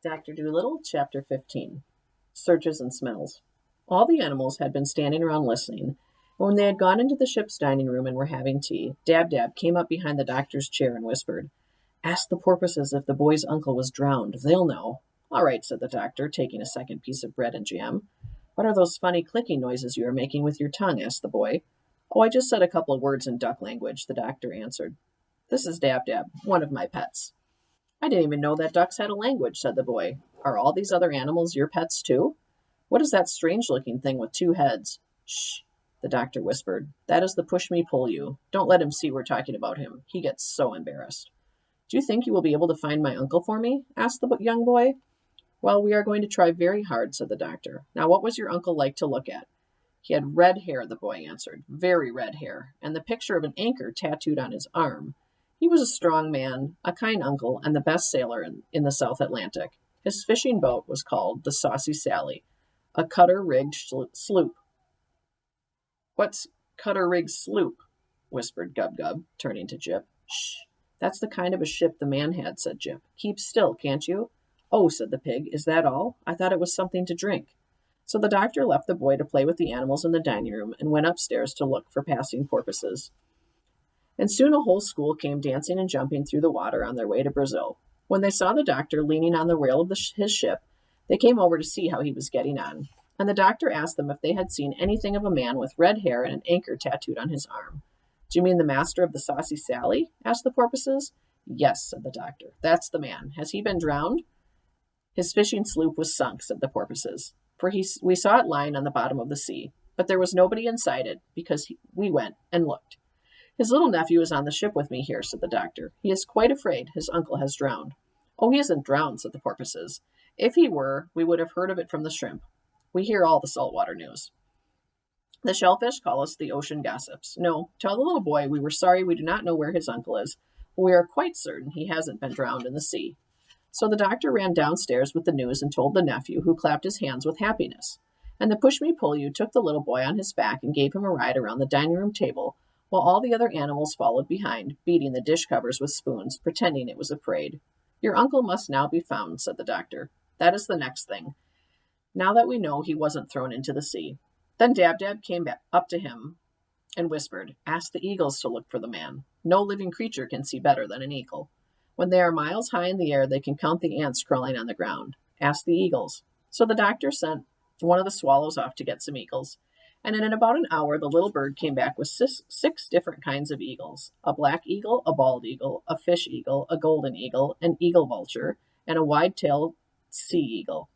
Dr. Dolittle Chapter 15 Searches and Smells. All the animals had been standing around listening, and when they had gone into the ship's dining room and were having tea, Dab-Dab came up behind the doctor's chair and whispered, "Ask the porpoises if the boy's uncle was drowned. They'll know." "All right," said the doctor, taking a second piece of bread and jam. "What are those funny clicking noises you are making with your tongue?" asked the boy. "Oh, I just said a couple of words in duck language," the doctor answered. "This is Dab-Dab, one of my pets." "I didn't even know that ducks had a language," said the boy. "Are all these other animals your pets too? What is that strange-looking thing with two heads?" "Shh," the doctor whispered. "That is the push-me-pull-you. Don't let him see we're talking about him. He gets so embarrassed." "Do you think you will be able to find my uncle for me?" asked the young boy. "Well, we are going to try very hard," said the doctor. "Now, what was your uncle like to look at?" "He had red hair," the boy answered. "Very red hair, and the picture of an anchor tattooed on his arm. He was a strong man, a kind uncle, and the best sailor in the South Atlantic. His fishing boat was called the Saucy Sally, a cutter-rigged sloop." "What's cutter-rigged sloop?" whispered Gub-Gub, turning to Jip. "Shh, that's the kind of a ship the man had," said Jip. "Keep still, can't you?" "Oh," said the pig, "is that all? I thought it was something to drink." So the doctor left the boy to play with the animals in the dining room and went upstairs to look for passing porpoises. And soon a whole school came dancing and jumping through the water on their way to Brazil. When they saw the doctor leaning on the rail of his ship, they came over to see how he was getting on. And the doctor asked them if they had seen anything of a man with red hair and an anchor tattooed on his arm. "Do you mean the master of the Saucy Sally?" asked the porpoises. "Yes," said the doctor. "That's the man. Has he been drowned?" "His fishing sloop was sunk," said the porpoises, "for we saw it lying on the bottom of the sea. But there was nobody inside it, because we went and looked. His little nephew is on the ship with me here," said the doctor. "He is quite afraid his uncle has drowned." "Oh, he isn't drowned," said the porpoises. "If he were, we would have heard of it from the shrimp. We hear all the saltwater news. The shellfish call us the ocean gossips. No, tell the little boy we were sorry we do not know where his uncle is, but we are quite certain he hasn't been drowned in the sea." So the doctor ran downstairs with the news and told the nephew, who clapped his hands with happiness. And the push-me-pull-you took the little boy on his back and gave him a ride around the dining room table, while all the other animals followed behind, beating the dish covers with spoons, pretending it was a parade. "Your uncle must now be found," said the doctor. "That is the next thing, now that we know he wasn't thrown into the sea." Then Dab-Dab came up to him and whispered, "Ask the eagles to look for the man. No living creature can see better than an eagle. When they are miles high in the air, they can count the ants crawling on the ground. Ask the eagles." So the doctor sent one of the swallows off to get some eagles. And in about an hour, the little bird came back with six different kinds of eagles: a black eagle, a bald eagle, a fish eagle, a golden eagle, an eagle vulture, and a wide-tailed sea eagle.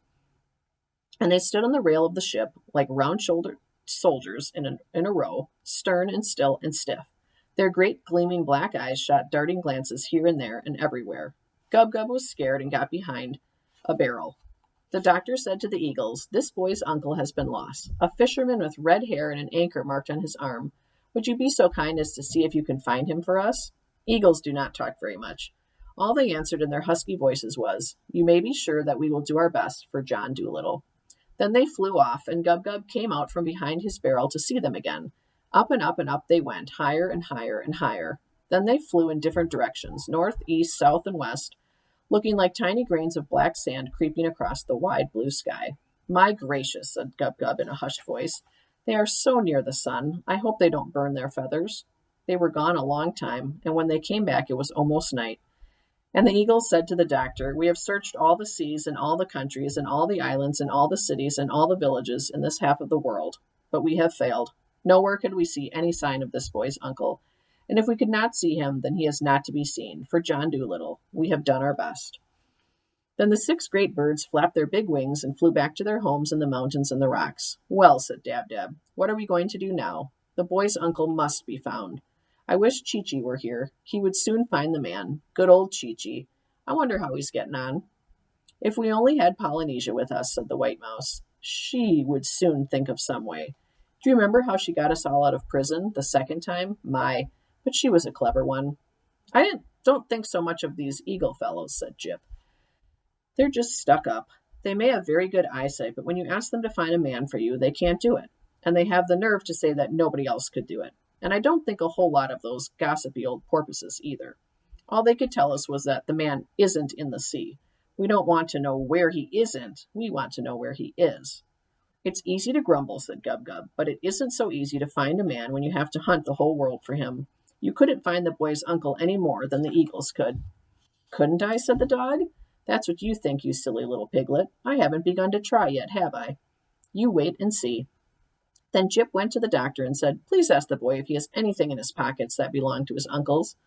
And they stood on the rail of the ship like round-shouldered soldiers in a row, stern and still and stiff. Their great gleaming black eyes shot darting glances here and there and everywhere. Gub-Gub was scared and got behind a barrel. The doctor said to the eagles, "This boy's uncle has been lost, a fisherman with red hair and an anchor marked on his arm. Would you be so kind as to see if you can find him for us?" Eagles do not talk very much. All they answered in their husky voices was, "You may be sure that we will do our best for John Dolittle." Then they flew off, and Gub-Gub came out from behind his barrel to see them again. Up and up and up they went, higher and higher and higher. Then they flew in different directions, north, east, south, and west, looking like tiny grains of black sand creeping across the wide blue sky. "My gracious," said Gub-Gub in a hushed voice. "They are so near the sun. I hope they don't burn their feathers." They were gone a long time, and when they came back it was almost night. And the eagles said to the doctor, "We have searched all the seas and all the countries and all the islands and all the cities and all the villages in this half of the world, but we have failed. Nowhere could we see any sign of this boy's uncle. And if we could not see him, then he is not to be seen. For John Dolittle, we have done our best." Then the six great birds flapped their big wings and flew back to their homes in the mountains and the rocks. "Well," said Dab-Dab, "what are we going to do now? The boy's uncle must be found. I wish Chee-Chee were here. He would soon find the man. Good old Chee-Chee. I wonder how he's getting on." "If we only had Polynesia with us," said the White Mouse. "She would soon think of some way. Do you remember how she got us all out of prison the second time? My, but she was a clever one." "Don't think so much of these eagle fellows," said Jip. "They're just stuck up. They may have very good eyesight, but when you ask them to find a man for you, they can't do it. And they have the nerve to say that nobody else could do it. And I don't think a whole lot of those gossipy old porpoises either. All they could tell us was that the man isn't in the sea. We don't want to know where he isn't. We want to know where he is. It's easy to grumble, said Gub-Gub, but it isn't so easy to find a man when you have to hunt the whole world for him. You couldn't find the boy's uncle any more than the eagles could. Couldn't I? Said the dog. That's what you think, you silly little piglet. I haven't begun to try yet, have I? You wait and see. Then Jip went to the doctor and said, Please ask the boy if he has anything in his pockets that belonged to his uncles.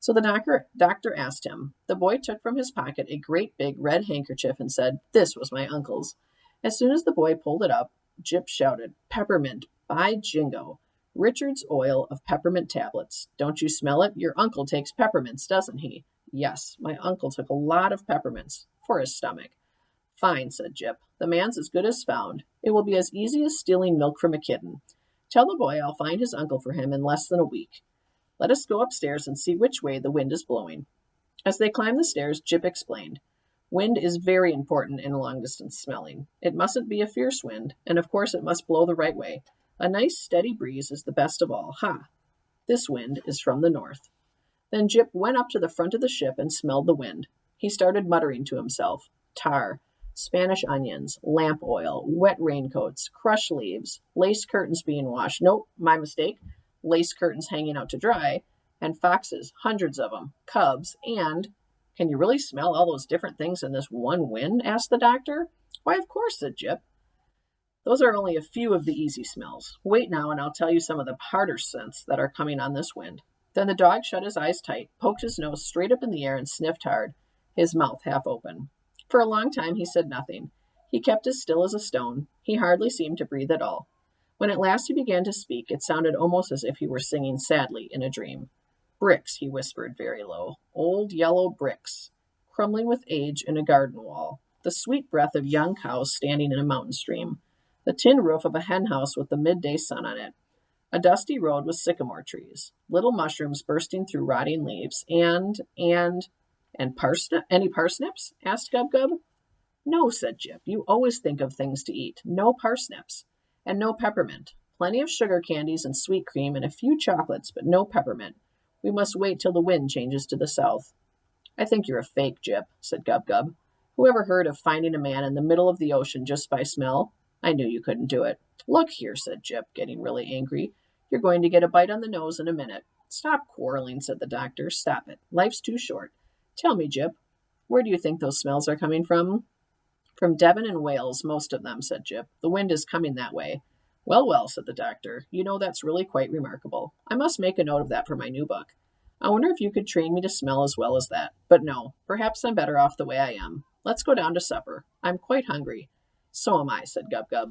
So the doctor asked him. The boy took from his pocket a great big red handkerchief and said, This was my uncle's. As soon as the boy pulled it up, Jip shouted, Peppermint, by jingo! Richard's oil of peppermint tablets. Don't you smell it? Your uncle takes peppermints, doesn't he? Yes, my uncle took a lot of peppermints for his stomach. Fine, said Jip. The man's as good as found. It will be as easy as stealing milk from a kitten. Tell the boy I'll find his uncle for him in less than a week. Let us go upstairs and see which way the wind is blowing. As they climbed the stairs, Jip explained. Wind is very important in long-distance smelling. It mustn't be a fierce wind, and of course it must blow the right way. A nice steady breeze is the best of all. Ha! This wind is from the north. Then Jip went up to the front of the ship and smelled the wind. He started muttering to himself. Tar, Spanish onions, lamp oil, wet raincoats, crushed leaves, lace curtains being washed. Nope, my mistake. Lace curtains hanging out to dry, and foxes, hundreds of them, cubs, and... Can you really smell all those different things in this one wind? Asked the doctor. Why, of course, said Jip. Those are only a few of the easy smells. Wait now, and I'll tell you some of the harder scents that are coming on this wind. Then the dog shut his eyes tight, poked his nose straight up in the air, and sniffed hard, his mouth half open. For a long time he said nothing. He kept as still as a stone. He hardly seemed to breathe at all. When at last he began to speak, it sounded almost as if he were singing sadly in a dream. Bricks, he whispered very low, old yellow bricks, crumbling with age in a garden wall, the sweet breath of young cows standing in a mountain stream, the tin roof of a hen house with the midday sun on it, a dusty road with sycamore trees, little mushrooms bursting through rotting leaves, and any parsnips? Asked Gub-Gub. No, said Jip, you always think of things to eat. No parsnips, and no peppermint. Plenty of sugar candies and sweet cream and a few chocolates, but no peppermint. We must wait till the wind changes to the south. I think you're a fake, Jip, said Gub-Gub. Who ever heard of finding a man in the middle of the ocean just by smell? I knew you couldn't do it. Look here, said Jip, getting really angry. You're going to get a bite on the nose in a minute. Stop quarreling, said the doctor. Stop it. Life's too short. Tell me, Jip, where do you think those smells are coming from? From Devon and Wales, most of them, said Jip. The wind is coming that way. Well, well, said the doctor. You know, that's really quite remarkable. I must make a note of that for my new book. I wonder if you could train me to smell as well as that. But no, perhaps I'm better off the way I am. Let's go down to supper. I'm quite hungry. So am I, said Gub-Gub.